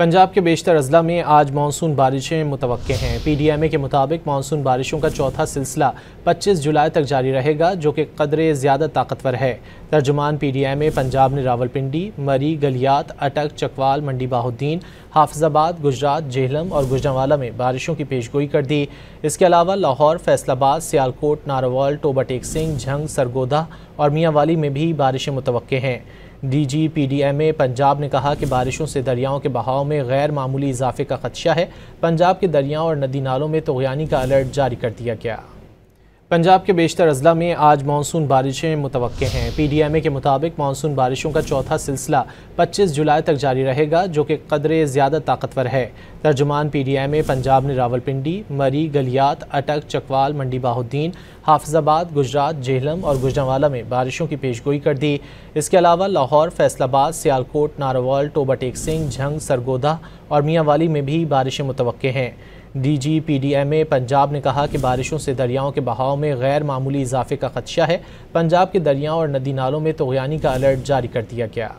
पंजाब के बेशतर अजला में आज मानसून बारिशें मुतवक्के हैं। PDMA के मुताबिक मानसून बारिशों का चौथा सिलसिला 25 जुलाई तक जारी रहेगा, जो कि कदरे ज़्यादा ताकतवर है। तर्जुमान PDMA पंजाब ने रावलपिंडी, मरी, गलियात, अटक, चकवाल, मंडी बाहुद्दीन, हाफिजाबाद, गुजरात, जेहलम और गुजरांवाला में बारिशों की पेशगोई कर दी। इसके अलावा लाहौर, फैसलाबाद, सियालकोट, नारोवाल, टोबा टेक सिंह, झंग, सरगोधा और मियांवाली में भी बारिशें मुतवक्के हैं। DG PDMA पंजाब ने कहा कि बारिशों से दरियाओं के बहाव में गैर मामूली इजाफे का खदशा है। पंजाब के दरियाओं और नदी नालों में तग़यानी का अलर्ट जारी कर दिया गया। पंजाब के बेशतर अजला में आज मानसून बारिशें मुतवक्के हैं। PDMA के मुताबिक मानसून बारिशों का चौथा सिलसिला 25 जुलाई तक जारी रहेगा, जो कि कदरे ज़्यादा ताकतवर है। तर्जुमान PDMA पंजाब ने रावलपिंडी, मरी, गलियात, अटक, चकवाल, मंडी बाहुद्दीन, हाफिजाबाद, गुजरात, जेहलम और गुजरांवाला में बारिशों की पेशगोई कर दी। इसके अलावा लाहौर, फैसलाबाद, सियालकोट, नारोवाल, टोबा टेक सिंह, झंग, सरगोधा और मियांवाली में भी बारिशें मुतवक्के हैं। DG PDMA पंजाब ने कहा कि बारिशों से दरियाओं के बहाव में गैर मामूली इजाफे का खदशा है। पंजाब के दरियाओं और नदी नालों में तग़यानी का अलर्ट जारी कर दिया गया।